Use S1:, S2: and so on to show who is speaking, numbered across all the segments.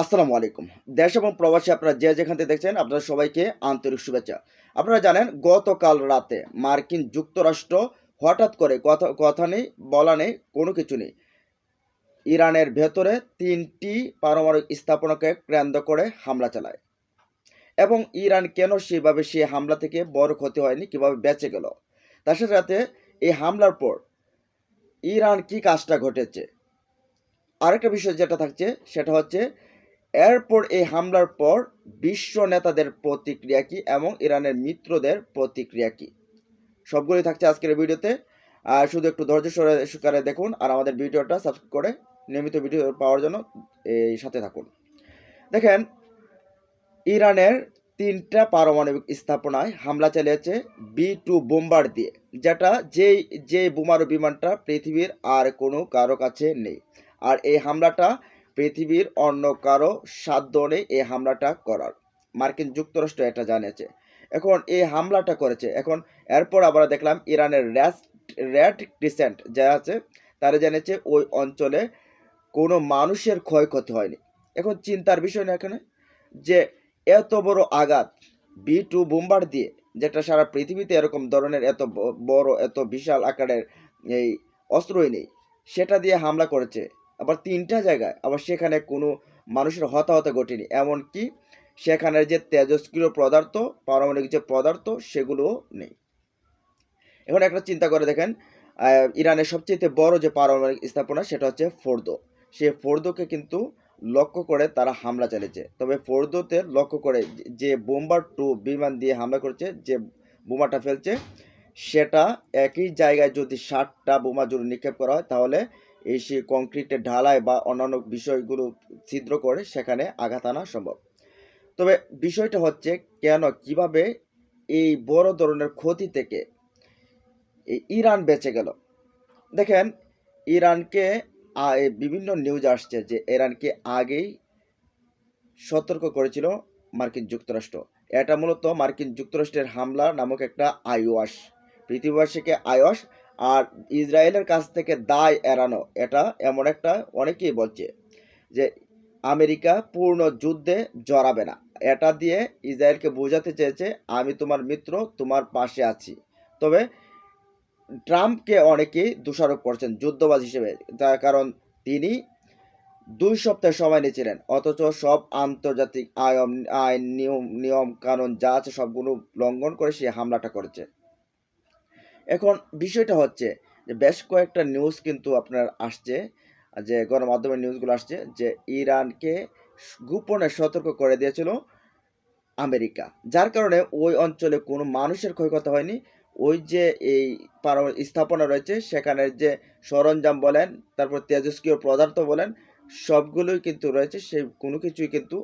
S1: আসসালামু আলাইকুম। দেশ এবং প্রবাসী আপনারা যে যেখান থেকে দেখছেন আপনারা সবাইকে আন্তরিক শুভেচ্ছা। আপনারা জানেন গতকাল রাতে মার্কিন যুক্তরাষ্ট্র হঠাৎ করে কথা নেই, বলা নেই, কোনো কিছু নেই। ইরানের ভেতরে ৩টি পারমাণবিক স্থাপনাকে কেন্দ্র করে হামলা চালায়। এবং ইরান কেন সেভাবে সেই হামলা থেকে বড় ক্ষতি হয়নি, কিভাবে বেঁচে গেল? তার সাথে সাথে এই হামলার পর ইরান কি কাজটা ঘটেছে? আরেকটা বিষয় যেটা থাকছে সেটা হচ্ছে এরপর এই হামলার পর বিশ্ব নেতাদের প্রতিক্রিয়া কি এবং ইরানের মিত্রদের প্রতিক্রিয়া কি, সবগুলোই থাকছে আজকের ভিডিওতে। আর শুধু একটু ধৈর্য সহকারে দেখুন আর আমাদের ভিডিওটা সাবস্ক্রাইব করে নিয়মিত ভিডিও পাওয়ার জন্য এই সাথে থাকুন। দেখেন, ইরানের 3টা পারমাণবিক স্থাপনায় হামলা চালিয়েছে B2 বোম্বার দিয়ে, যেটা যে বোমারু বিমানটা পৃথিবীর আর কোনো কারো কাছে নেই। আর এই হামলাটা পৃথিবীর অন্য কারো সাধ্য নেই এই হামলাটা করার। মার্কিন যুক্তরাষ্ট্র এটা জানিয়েছে। এখন এই হামলাটা করেছে। এখন এরপর আবার দেখলাম ইরানের রেড ক্রিসেন্ট যা আছে তারা জানিয়েছে ওই অঞ্চলে কোনো মানুষের ক্ষয়ক্ষতি হয়নি। এখন চিন্তার বিষয় না এখানে, যে এত বড় আঘাত B2 বোম্বার দিয়ে, যেটা সারা পৃথিবীতে এরকম ধরনের এত বড় এত বিশাল আকারের এই অস্ত্রই নেই, সেটা দিয়ে হামলা করেছে আবার 3টা জায়গায়, আবার সেখানে কোনো মানুষের হতাহত ঘটেনি। এমনকি সেখানের যে তেজস্ক্রিয় পদার্থ, পারমাণবিক যে পদার্থ, সেগুলোও নেই। এখন একটা চিন্তা করে দেখেন, ইরানের সবচেয়ে বড় যে পারমাণবিক স্থাপনা সেটা হচ্ছে ফোর্দো। সে ফোর্দোকে কিন্তু লক্ষ্য করে তারা হামলা চালিয়েছে। তবে ফোর্দোতে লক্ষ্য করে যে বোম্বার 2 বিমান দিয়ে হামলা করছে, যে বোমাটা ফেলছে, সেটা একই জায়গায় যদি 60টা বোমা জুড়ে নিক্ষেপ করা হয়, তাহলে এই সে কংক্রিটের ঢালাই বা অন্যান্য বিষয়গুলো ছিদ্র করে সেখানে আঘাত আনা সম্ভব। তবে বিষয়টা হচ্ছে কেন, কিভাবে এই বড় ধরনের ক্ষতি থেকে ইরান বেঁচে গেল? দেখেন, ইরানকে বিভিন্ন নিউজ আসছে যে ইরানকে আগেই সতর্ক করেছিল মার্কিন যুক্তরাষ্ট্র। এটা মূলত মার্কিন যুক্তরাষ্ট্রের হামলা নামক একটা আইওয়াস, পৃথিবীবাসীকে আইওয়াস আর ইসরায়েলের কাছ থেকে দায় এড়ানো। এটা এমন একটা, অনেকেই বলছে যে আমেরিকা পূর্ণ যুদ্ধে জড়াবে না। এটা দিয়ে ইসরায়েলকে বোঝাতে চেয়েছে আমি তোমার মিত্র, তোমার পাশে আছি। তবে ট্রাম্পকে অনেকেই দোষারোপ করছেন যুদ্ধবাজ হিসেবে, তার কারণ তিনি 2 সপ্তাহ সময় নিয়েছিলেন, অথচ সব আন্তর্জাতিক আইন নিয়ম কানুন যা আছে সবগুলো লঙ্ঘন করে সে হামলাটা করেছে। এখন বিষয়টা হচ্ছে যে বেশ কয়েকটা নিউজ কিন্তু আপনার আসছে, যে গণমাধ্যমের নিউজগুলো আসছে যে ইরানকে গোপনে সতর্ক করে দিয়েছিল আমেরিকা, যার কারণে ওই অঞ্চলে কোনো মানুষের ক্ষয়ক্ষতি হয়নি। ওই যে এই পারমাণবিক স্থাপনা রয়েছে সেখানের যে সরঞ্জাম বলেন, তারপর তেজস্ক্রিয় পদার্থ বলেন, সবগুলোই কিন্তু রয়েছে, সে কোনো কিছুই কিন্তু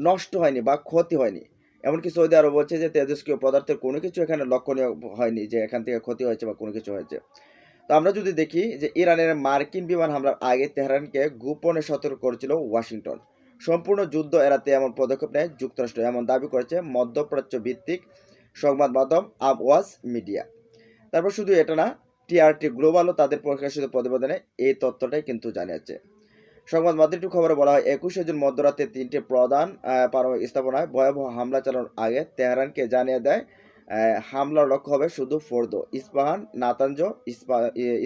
S1: নষ্ট হয়নি বা ক্ষতি হয়নি। এমনকি সৌদি আরব বলছে যে তেজস্ক্রিয় পদার্থের কোনো কিছু এখানে লক্ষণীয় হয়নি, যে এখান থেকে ক্ষতি হয়েছে বা কোনো কিছু হয়েছে। তো আমরা যদি দেখি যে ইরানের মার্কিন বিমান হামলার আগে তেহরানকে গোপনে সতর্ক করেছিল ওয়াশিংটন। সম্পূর্ণ যুদ্ধ এড়াতে এমন পদক্ষেপ নেয় যুক্তরাষ্ট্র, এমন দাবি করেছে মধ্যপ্রাচ্য ভিত্তিক সংবাদ মাধ্যম আবওয়াজ মিডিয়া। তারপর শুধু এটা না, টিআরটি গ্লোবালও তাদের প্রকাশিত প্রতিবেদনে এই তথ্যটাই কিন্তু জানিয়েছে। সংবাদ মাধ্যমটির খবরে বলা হয় 21শে জুন মধ্যরাতে 3টি প্রধান পারমাণবিক স্থাপনায় ভয়াবহ হামলা চালানোর আগে তেহরানকে জানিয়ে দেয় হামলার লক্ষ্য হবে শুধু ফোর্দো, ইস্পাহান, নাতাঞ্জ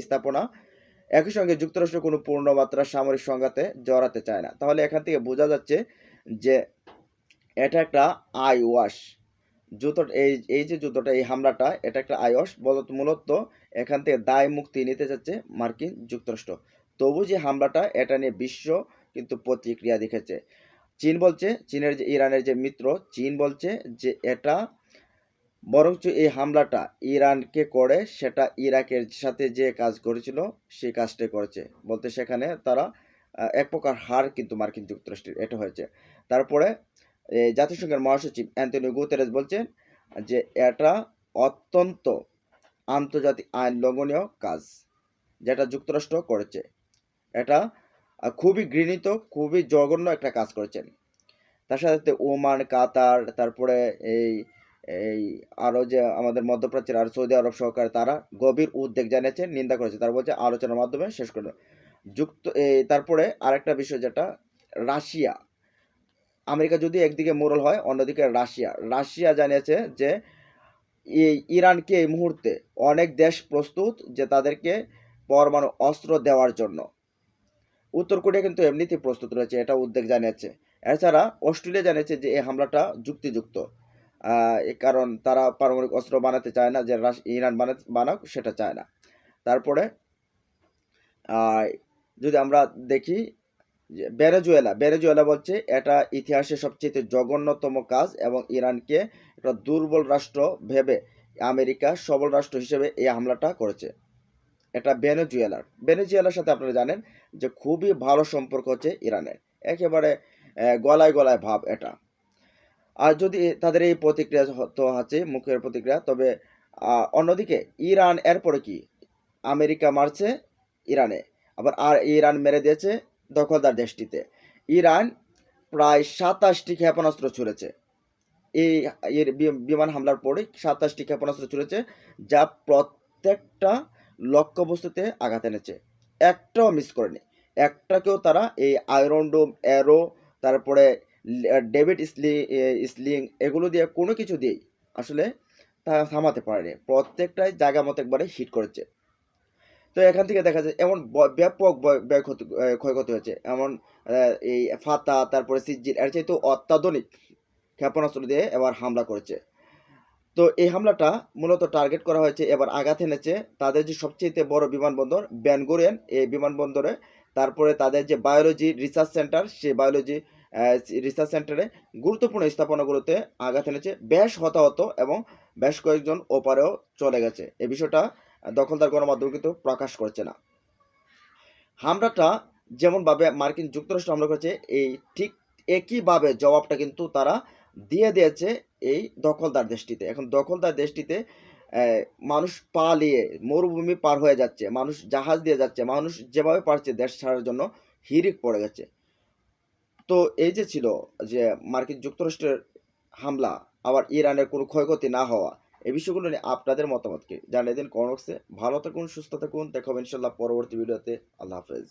S1: স্থাপনা। একই সঙ্গে যুক্তরাষ্ট্র কোনো পূর্ণমাত্রার সামরিক সংঘাতে জড়াতে চায় না। তাহলে এখান থেকে বোঝা যাচ্ছে যে এটা একটা আইওয়াশ যুদ্ধ। এই যে যুদ্ধটা, এই হামলাটা, এটা একটা আইওয়াশ মূলত এখান থেকে দায় মুক্তি নিতে যাচ্ছে মার্কিন যুক্তরাষ্ট্র। তবু যে হামলাটা, এটা নিয়ে বিশ্ব কিন্তু প্রতিক্রিয়া দেখেছে। চীন বলছে, চীনের যে ইরানের যে মিত্র, চীন বলছে যে এটা বরঞ্চ এই হামলাটা ইরানকে করে সেটা ইরাকের সাথে যে কাজ করেছিল সেই কাজটাই করেছে, বলতে সেখানে তারা এক প্রকার হার কিন্তু মার্কিন যুক্তরাষ্ট্রের এটা হয়েছে। তারপরে জাতিসংঘের মহাসচিব অ্যান্টনিও গুতেরেস বলছেন যে এটা অত্যন্ত আন্তর্জাতিক আইন লঙ্ঘনীয় কাজ যেটা যুক্তরাষ্ট্র করেছে। এটা খুবই ঘৃণিত, খুবই জঘন্য একটা কাজ করেছেন। তার সাথে ওমান, কাতার, তারপরে এই এই আরও যে আমাদের মধ্যপ্রাচ্যের আর সৌদি আরব সহকারে তারা গভীর উদ্বেগ জানিয়েছেন, নিন্দা করেছে। তারা বলছে আলোচনার মাধ্যমে শেষ করবে। তারপরে আরেকটা বিষয় যেটা, রাশিয়া আমেরিকা যদি একদিকে মোড়ল হয়, অন্যদিকে রাশিয়া জানিয়েছে যে এই ইরানকে এই মুহূর্তে অনেক দেশ প্রস্তুত যে তাদেরকে পরমাণু অস্ত্র দেওয়ার জন্য। উত্তর কোরিয়া কিন্তু এমনিতেই প্রস্তুত রয়েছে, এটা উদ্বেগ জানিয়েছে। এছাড়া অস্ট্রেলিয়া জানিয়েছে যে এই হামলাটা যুক্তিযুক্ত, কারণ তারা পারমাণবিক অস্ত্র বানাতে চায় না, যে ইরান বানাক সেটা চায় না। তারপরে যদি আমরা দেখি যে ভেনেজুয়েলা বলছে এটা ইতিহাসের সবচেয়ে জঘন্যতম কাজ এবং ইরানকে একটা দুর্বল রাষ্ট্র ভেবে আমেরিকা সবল রাষ্ট্র হিসেবে এই হামলাটা করেছে। এটা ভেনেজুয়েলার সাথে আপনারা জানেন যে খুবই ভালো সম্পর্ক হচ্ছে ইরানের, একেবারে গলায় গলায় ভাব এটা। আর যদি তাদের এই প্রতিক্রিয়া তো আছে মুখের প্রতিক্রিয়া, তবে অন্যদিকে ইরান এরপরে কি আমেরিকা মারছে ইরানে, আবার ইরান মেরে দিয়েছে দখলদার দেশটিতে। ইরান প্রায় 27টি ক্ষেপণাস্ত্র ছুড়েছে এই বিমান হামলার পরে, 27টি ক্ষেপণাস্ত্র ছুড়েছে, যা প্রত্যেকটা লক্ষ্যবস্তুতে আঘাত এনেছে, একটাও মিস করেনি। একটাকেও তারা এই আয়রন ডোম, অ্যারো, তারপরে ডেভিড স্লিং এগুলো দিয়ে কোনো কিছু দিয়েই আসলে তা থামাতে পারেনি, প্রত্যেকটাই জায়গা মতো একবারে হিট করেছে। তো এখান থেকে দেখা যায় এমন ব্যাপক ক্ষয়ক্ষতি হয়েছে, এমন এই ফাতা তারপরে সিজিল এর চাইতে অত্যাধুনিক ক্ষেপণাস্ত্র দিয়ে এবার হামলা করেছে। তো এই হামলাটা মূলত টার্গেট করা হয়েছে, এবার আঘাত এনেছে তাদের যে সবচেয়ে বড় বিমানবন্দর বেন গুরিয়ন, এই বিমানবন্দরে, তারপরে তাদের যে বায়োলজি রিসার্চ সেন্টার, সেই বায়োলজি রিসার্চ সেন্টারে গুরুত্বপূর্ণ স্থাপনাগুলোতে আঘাত এনেছে, বেশ হতাহত এবং বেশ কয়েকজন ওপারেও চলে গেছে। এই বিষয়টা দখলদার গণমাধ্যম কিন্তু প্রকাশ করছে না। হামলাটা যেমনভাবে মার্কিন যুক্তরাষ্ট্র হামলা করেছে, এই ঠিক একইভাবে জবাবটা কিন্তু তারা দিয়ে দিয়েছে এই দখলদার দেশটিতে। এখন দখলদার দেশটিতে মানুষ পালিয়ে মরুভূমি পার হয়ে যাচ্ছে, মানুষ জাহাজ দিয়ে যাচ্ছে, মানুষ যেভাবে পারছে দেশ ছাড়ার জন্য হিড়িক পড়ে গেছে। তো এই যে ছিল যে মার্কিন যুক্তরাষ্ট্রের হামলা, আবার ইরানের কোনো ক্ষয়ক্ষতি না হওয়া, এই বিষয়গুলো নিয়ে আপনাদের মতামতকে জানিয়ে দিন কমেন্ট বক্সে। ভালো থাকুন, সুস্থ থাকুন, দেখা হবে ইনশাল্লাহ পরবর্তী ভিডিওতে। আল্লাহ হাফেজ।